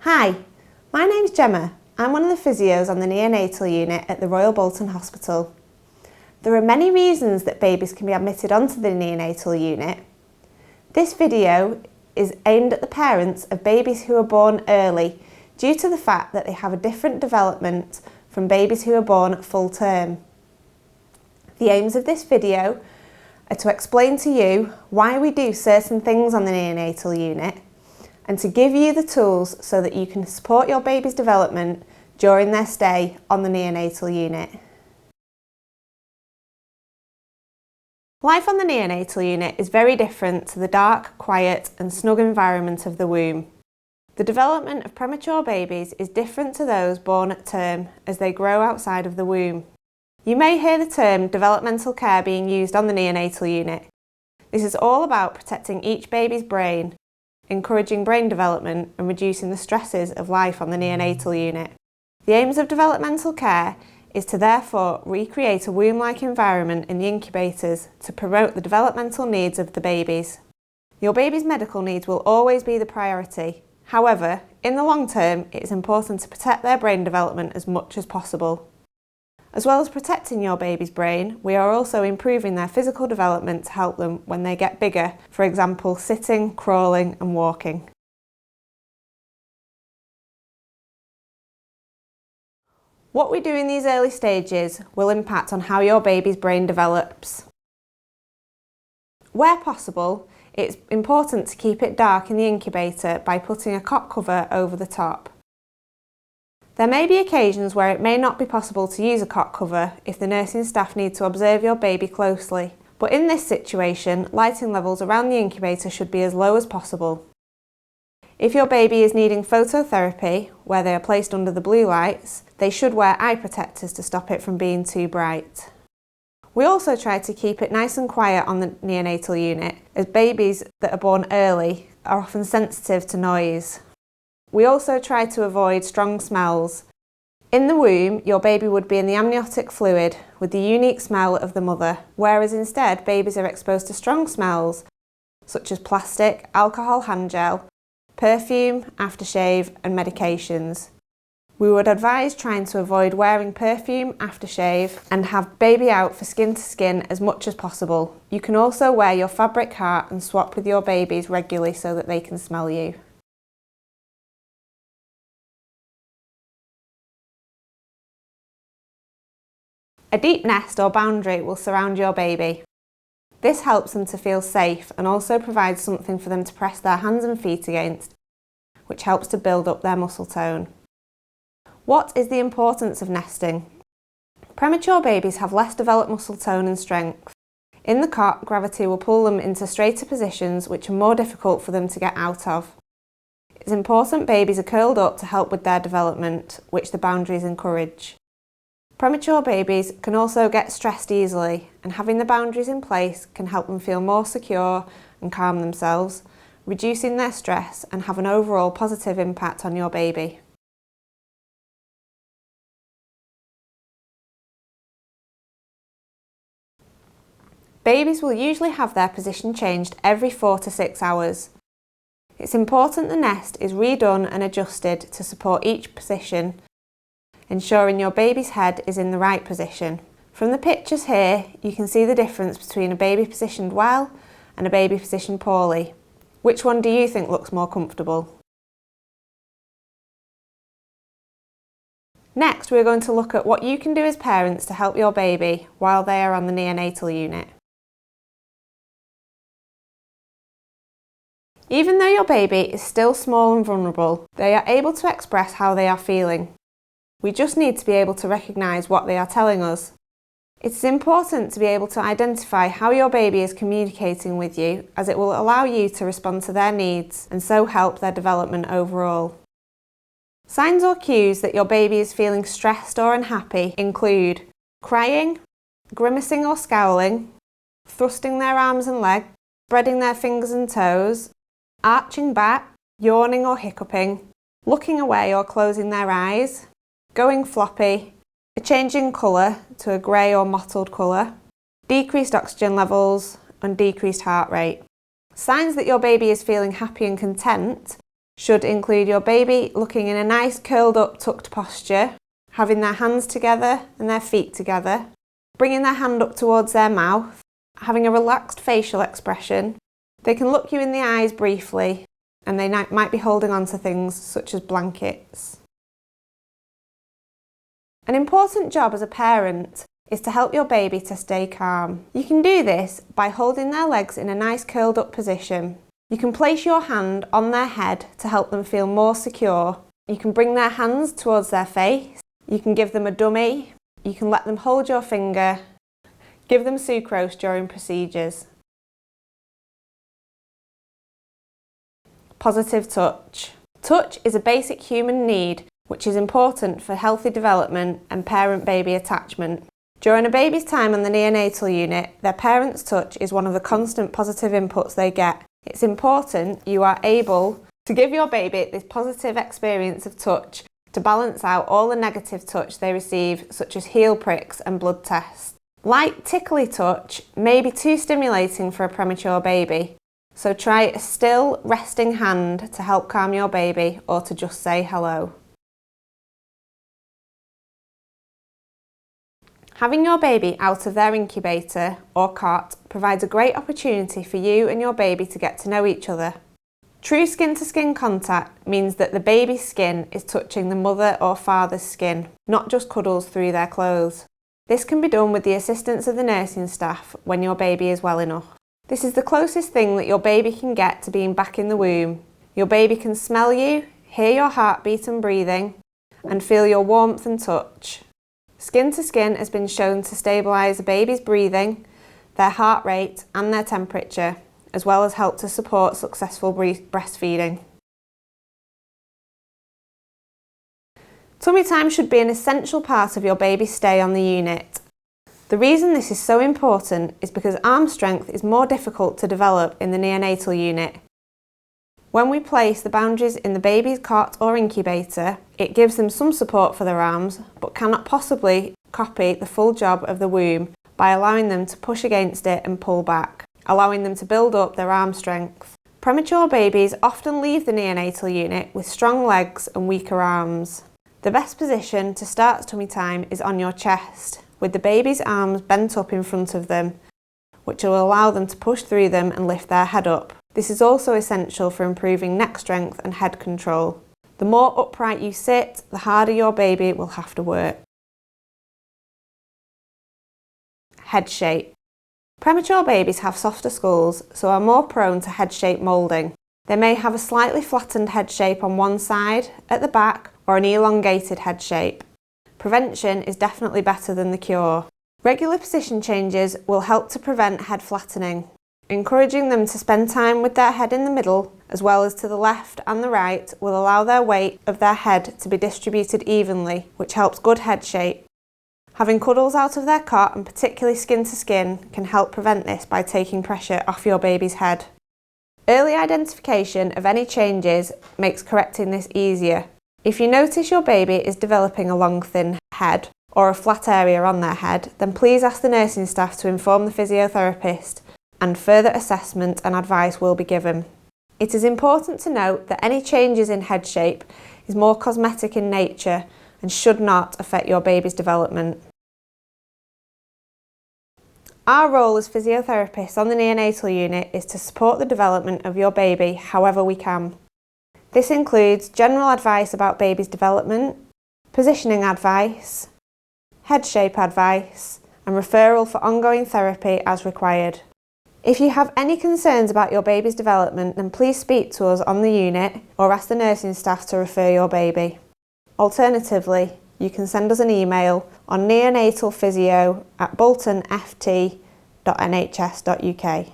Hi, my name's Gemma. I'm one of the physios on the neonatal unit at the Royal Bolton Hospital. There are many reasons that babies can be admitted onto the neonatal unit. This video is aimed at the parents of babies who are born early due to the fact that they have a different development from babies who are born at full term. The aims of this video are to explain to you why we do certain things on the neonatal unit and to give you the tools so that you can support your baby's development during their stay on the neonatal unit. Life on the neonatal unit is very different to the dark, quiet and snug environment of the womb. The development of premature babies is different to those born at term as they grow outside of the womb. You may hear the term developmental care being used on the neonatal unit. This is all about protecting each baby's brain, encouraging brain development and reducing the stresses of life on the neonatal unit. The aims of developmental care is to therefore recreate a womb-like environment in the incubators to promote the developmental needs of the babies. Your baby's medical needs will always be the priority. However, in the long term, it is important to protect their brain development as much as possible. As well as protecting your baby's brain, we are also improving their physical development to help them when they get bigger, for example, sitting, crawling and walking. What we do in these early stages will impact on how your baby's brain develops. Where possible, it's important to keep it dark in the incubator by putting a cot cover over the top. There may be occasions where it may not be possible to use a cot cover if the nursing staff need to observe your baby closely, but in this situation, lighting levels around the incubator should be as low as possible. If your baby is needing phototherapy, where they are placed under the blue lights, they should wear eye protectors to stop it from being too bright. We also try to keep it nice and quiet on the neonatal unit, as babies that are born early are often sensitive to noise. We also try to avoid strong smells. In the womb, your baby would be in the amniotic fluid with the unique smell of the mother, whereas instead babies are exposed to strong smells such as plastic, alcohol hand gel, perfume, aftershave and medications. We would advise trying to avoid wearing perfume, aftershave and have baby out for skin to skin as much as possible. You can also wear your fabric heart and swap with your babies regularly so that they can smell you. A deep nest or boundary will surround your baby. This helps them to feel safe and also provides something for them to press their hands and feet against, which helps to build up their muscle tone. What is the importance of nesting? Premature babies have less developed muscle tone and strength. In the cot, gravity will pull them into straighter positions which are more difficult for them to get out of. It's important babies are curled up to help with their development, which the boundaries encourage. Premature babies can also get stressed easily, and having the boundaries in place can help them feel more secure and calm themselves, reducing their stress and have an overall positive impact on your baby. Babies will usually have their position changed every 4 to 6 hours. It's important the nest is redone and adjusted to support each position, ensuring your baby's head is in the right position. From the pictures here, you can see the difference between a baby positioned well and a baby positioned poorly. Which one do you think looks more comfortable? Next, we're going to look at what you can do as parents to help your baby while they are on the neonatal unit. Even though your baby is still small and vulnerable, they are able to express how they are feeling. We just need to be able to recognise what they are telling us. It's important to be able to identify how your baby is communicating with you, as it will allow you to respond to their needs and so help their development overall. Signs or cues that your baby is feeling stressed or unhappy include crying, grimacing or scowling, thrusting their arms and legs, spreading their fingers and toes, arching back, yawning or hiccuping, looking away or closing their eyes, going floppy, a change in colour to a grey or mottled colour, decreased oxygen levels and decreased heart rate. Signs that your baby is feeling happy and content should include your baby looking in a nice curled up tucked posture, having their hands together and their feet together, bringing their hand up towards their mouth, having a relaxed facial expression. They can look you in the eyes briefly, and they might be holding on to things such as blankets. An important job as a parent is to help your baby to stay calm. You can do this by holding their legs in a nice curled up position. You can place your hand on their head to help them feel more secure. You can bring their hands towards their face. You can give them a dummy. You can let them hold your finger. Give them sucrose during procedures. Positive touch. Touch is a basic human need which is important for healthy development and parent-baby attachment. During a baby's time on the neonatal unit, their parent's touch is one of the constant positive inputs they get. It's important you are able to give your baby this positive experience of touch to balance out all the negative touch they receive, such as heel pricks and blood tests. Light tickly touch may be too stimulating for a premature baby, so try a still, resting hand to help calm your baby or to just say hello. Having your baby out of their incubator or cot provides a great opportunity for you and your baby to get to know each other. True skin-to-skin contact means that the baby's skin is touching the mother or father's skin, not just cuddles through their clothes. This can be done with the assistance of the nursing staff when your baby is well enough. This is the closest thing that your baby can get to being back in the womb. Your baby can smell you, hear your heartbeat and breathing, and feel your warmth and touch. Skin to skin has been shown to stabilise a baby's breathing, their heart rate and their temperature, as well as help to support successful breastfeeding. Tummy time should be an essential part of your baby's stay on the unit. The reason this is so important is because arm strength is more difficult to develop in the neonatal unit. When we place the boundaries in the baby's cot or incubator, it gives them some support for their arms, but cannot possibly copy the full job of the womb by allowing them to push against it and pull back, allowing them to build up their arm strength. Premature babies often leave the neonatal unit with strong legs and weaker arms. The best position to start tummy time is on your chest, with the baby's arms bent up in front of them, which will allow them to push through them and lift their head up. This is also essential for improving neck strength and head control. The more upright you sit, the harder your baby will have to work. Head shape. Premature babies have softer skulls, so are more prone to head shape moulding. They may have a slightly flattened head shape on one side, at the back, or an elongated head shape. Prevention is definitely better than the cure. Regular position changes will help to prevent head flattening. Encouraging them to spend time with their head in the middle, as well as to the left and the right, will allow their weight of their head to be distributed evenly, which helps good head shape. Having cuddles out of their cot, and particularly skin to skin, can help prevent this by taking pressure off your baby's head. Early identification of any changes makes correcting this easier. If you notice your baby is developing a long thin head or a flat area on their head, then please ask the nursing staff to inform the physiotherapist, and further assessment and advice will be given. It is important to note that any changes in head shape is more cosmetic in nature and should not affect your baby's development. Our role as physiotherapists on the neonatal unit is to support the development of your baby however we can. This includes general advice about baby's development, positioning advice, head shape advice, and referral for ongoing therapy as required. If you have any concerns about your baby's development, then please speak to us on the unit or ask the nursing staff to refer your baby. Alternatively, you can send us an email on neonatalphysio@boltonft.nhs.uk.